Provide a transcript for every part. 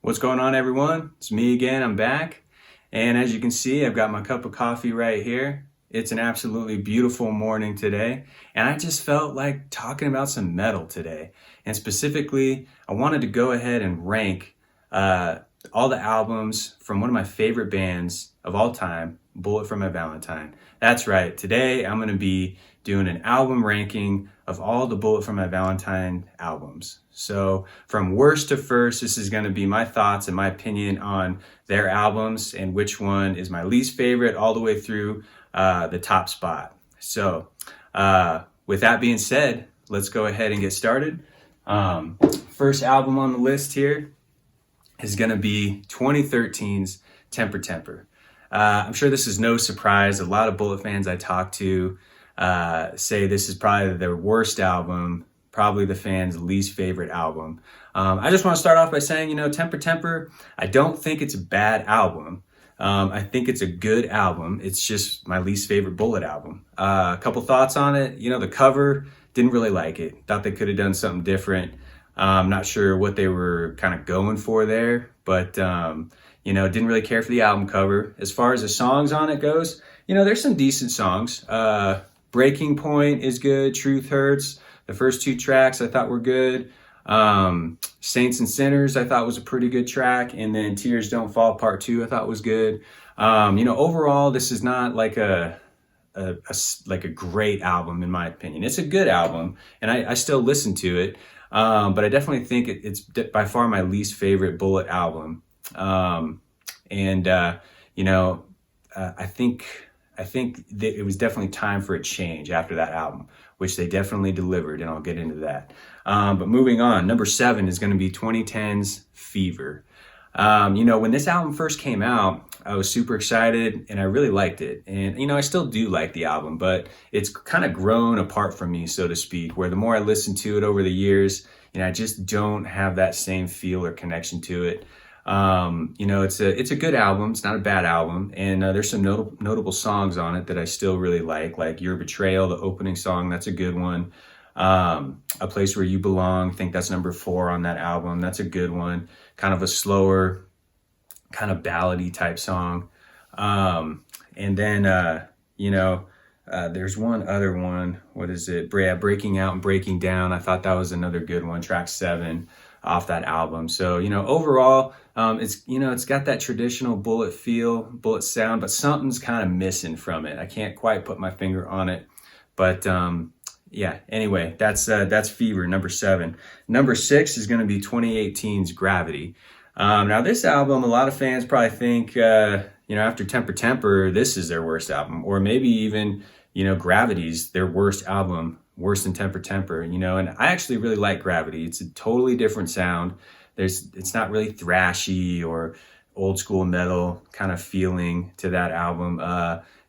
What's going on, everyone? It's me again. I'm back. And as you can see, I've got my cup of coffee right here. It's an absolutely beautiful morning today. And I just felt like talking about some metal today. And specifically, I wanted to go ahead and rank all the albums from one of my favorite bands of all time, Bullet for My Valentine. That's right. Today, I'm going to be doing an album ranking of all the Bullet for My Valentine albums. So from worst to first, this is going to be my thoughts and my opinion on their albums and which one is my least favorite all the way through the top spot. So with that being said, let's go ahead and get started. First album on the list here is going to be 2013's Temper Tampar. I'm sure this is no surprise. A lot of Bullet fans I talk to say this is probably their worst album, probably the fans' least favorite album. I just want to start off by saying, Temper Tampar, I don't think it's a bad album. I think it's a good album. It's just my least favorite Bullet album. A couple thoughts on it. The cover, didn't really like it. Thought they could have done something different. I'm not sure what they were kind of going for there, but didn't really care for the album cover. As far as the songs on it goes, there's some decent songs. Breaking Point is good. Truth Hurts. The first two tracks I thought were good. Saints and Sinners I thought was a pretty good track. And then Tears Don't Fall Part 2 I thought was good. Overall, this is not like a great album in my opinion. It's a good album, and I still listen to it. But I definitely think it's by far my least favorite Bullet album. I think that it was definitely time for a change after that album, which they definitely delivered, and I'll get into that. But moving on, number 7 is going to be 2010's Fever. When this album first came out, I was super excited and I really liked it. And, I still do like the album, but it's kind of grown apart from me, so to speak, where the more I listen to it over the years, I just don't have that same feel or connection to it. It's a good album. It's not a bad album. And there's some notable songs on it that I still really like Your Betrayal, the opening song. That's a good one. A Place Where You Belong. I think that's number 4 on that album. That's a good one. Kind of a slower, kind of ballady type song. There's one other one. What is it? Breaking Out and Breaking Down. I thought that was another good one. Track 7 off that album. So, overall, it's got that traditional Bullet feel, Bullet sound, but something's kind of missing from it. I can't quite put my finger on it, but, anyway, that's Fever, number 7. Number 6 is going to be 2018's Gravity. Now this album, a lot of fans probably think, after Temper Tampar, this is their worst album, or maybe even, Gravity's their worst album, worse than Temper Tampar, and I actually really like Gravity. It's a totally different sound. It's not really thrashy or old school metal kind of feeling to that album.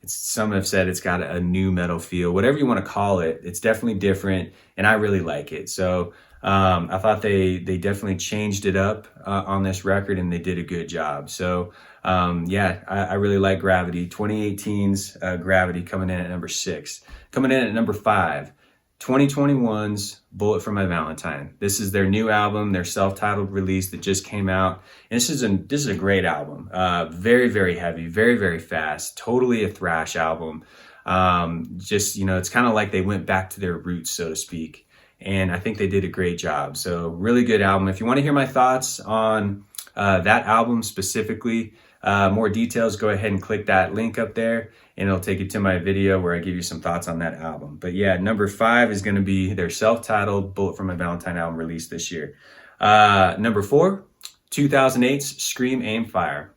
Some have said it's got a new metal feel, whatever you want to call it. It's definitely different, and I really like it. So I thought they definitely changed it up on this record, and they did a good job. So I really like Gravity. 2018's Gravity coming in at number 6. Coming in at number 5, 2021's Bullet for My Valentine. This is their new album, their self-titled release that just came out. And this is a great album. Very, very heavy, very, very fast. Totally a thrash album. It's kind of like they went back to their roots, so to speak. And I think they did a great job. So really good album. If you want to hear my thoughts on that album specifically, more details, go ahead and click that link up there, and it'll take you to my video where I give you some thoughts on that album. But number 5 is going to be their self-titled Bullet for My Valentine album released this year. Number 4, 2008's Scream, Aim, Fire.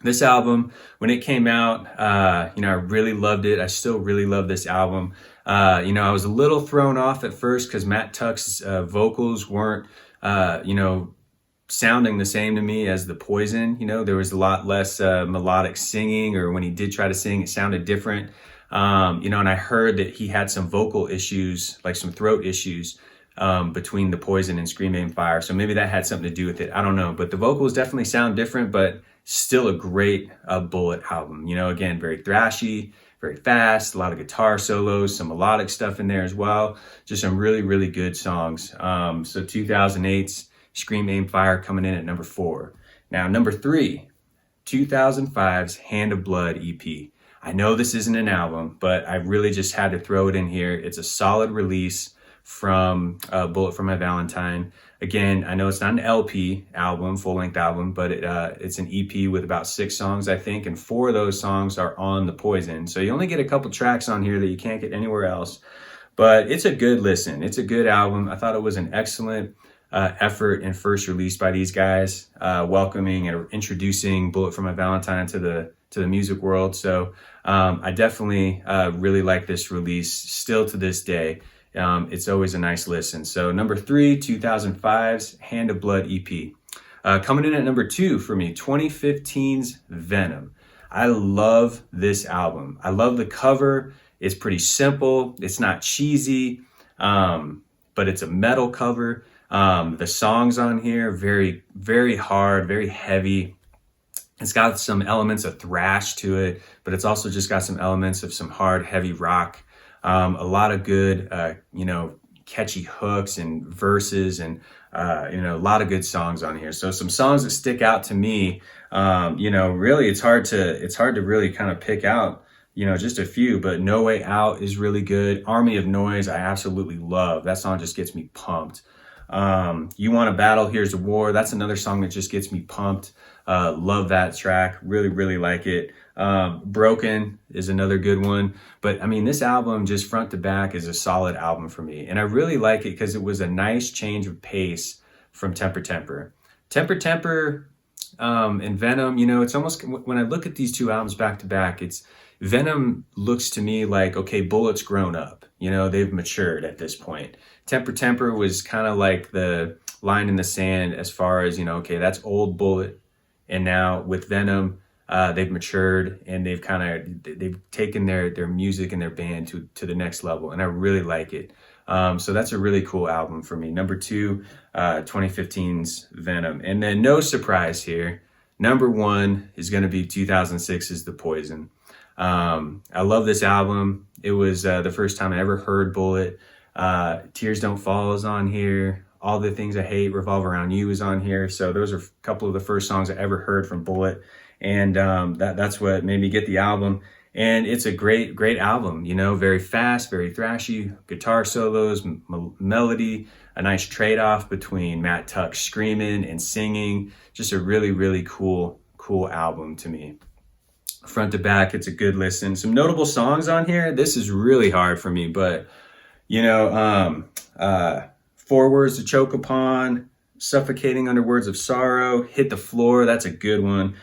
This album, when it came out, I really loved it. I still really love this album. I was a little thrown off at first because Matt Tuck's vocals weren't, sounding the same to me as the Poison. There was a lot less melodic singing, or when he did try to sing, it sounded different. And I heard that he had some vocal issues, like some throat issues, between the Poison and Scream, Aim, Fire. So maybe that had something to do with it. I don't know. But the vocals definitely sound different, but still a great Bullet album. Again, very thrashy, very fast, a lot of guitar solos, some melodic stuff in there as well. Just some really, really good songs. So 2008's Scream, Aim, Fire coming in at number 4. Now, number 3, 2005's Hand of Blood EP. I know this isn't an album, but I really just had to throw it in here. It's a solid release from Bullet for My Valentine. Again, I know it's not an LP album, full-length album, but it's an EP with about 6 songs, I think, and 4 of those songs are on the Poison. So you only get a couple tracks on here that you can't get anywhere else, but it's a good listen. It's a good album. I thought it was an excellent effort and first release by these guys, welcoming and introducing Bullet for My Valentine to the music world. So I definitely really like this release still to this day. It's always a nice listen. So number 3, 2005's Hand of Blood EP. Coming in at number 2 for me, 2015's Venom. I love this album. I love the cover. It's pretty simple. It's not cheesy, but it's a metal cover. The songs on here, very, very hard, very heavy. It's got some elements of thrash to it, but it's also just got some elements of some hard, heavy rock. A lot of good, catchy hooks and verses, and a lot of good songs on here. So some songs that stick out to me. Really, it's hard to really kind of pick out, just a few. But No Way Out is really good. Army of Noise, I absolutely love. That song just gets me pumped. You Want a Battle, Here's a War. That's another song that just gets me pumped. Love that track. Really, really like it. Broken is another good one. But I mean, this album just front to back is a solid album for me. And I really like it because it was a nice change of pace from Temper Tampar. Temper Tampar and Venom, it's almost, when I look at these two albums back to back, Venom looks to me like, okay, Bullet's grown up. They've matured at this point. Temper Tampar was kind of like the line in the sand as far as, okay, that's old Bullet. And now with Venom, they've matured and they've taken their music and their band to the next level. And I really like it. So that's a really cool album for me. Number 2, 2015's Venom. And then no surprise here, number 1 is going to be 2006's The Poison. I love this album. It was the first time I ever heard Bullet. Tears Don't Fall is on here. All the Things I Hate, Revolve Around You is on here. So those are a couple of the first songs I ever heard from Bullet. And that's what made me get the album. And it's a great, great album, very fast, very thrashy, guitar solos, melody, a nice trade-off between Matt Tuck screaming and singing. Just a really, really cool album to me. Front to back, it's a good listen. Some notable songs on here. This is really hard for me, but, 4 Words to Choke Upon, Suffocating Under Words of Sorrow, Hit the Floor, that's a good one.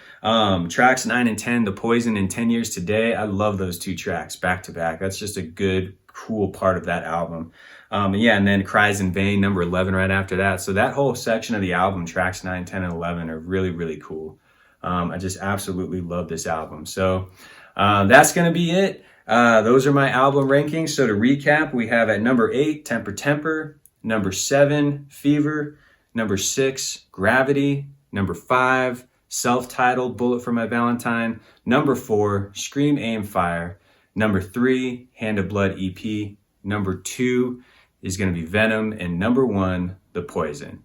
Tracks 9 and 10, The Poison and 10 Years Today. I love those 2 tracks back to back. That's just a good, cool part of that album. And then Cries in Vain, number 11 right after that. So that whole section of the album, tracks 9, 10, and 11 are really, really cool. I just absolutely love this album. So that's going to be it. Those are my album rankings. So to recap, we have at number 8, Temper Tampar, number 7, Fever, number 6, Gravity, number 5, self-titled Bullet for My Valentine, number 4, Scream, Aim, Fire, number 3, Hand of Blood EP, number 2 is going to be Venom, and number 1, The Poison.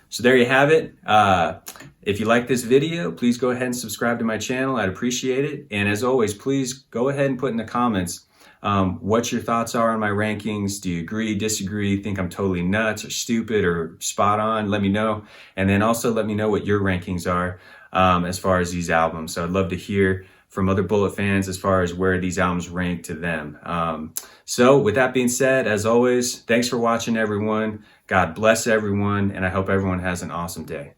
So there you have it. If you like this video, please go ahead and subscribe to my channel. I'd appreciate it. And as always, please go ahead and put in the comments what your thoughts are on my rankings. Do you agree, disagree, think I'm totally nuts or stupid or spot on? Let me know. And then also let me know what your rankings are as far as these albums. So I'd love to hear from other Bullet fans as far as where these albums rank to them. So with that being said, as always, thanks for watching, everyone. God bless everyone, and I hope everyone has an awesome day.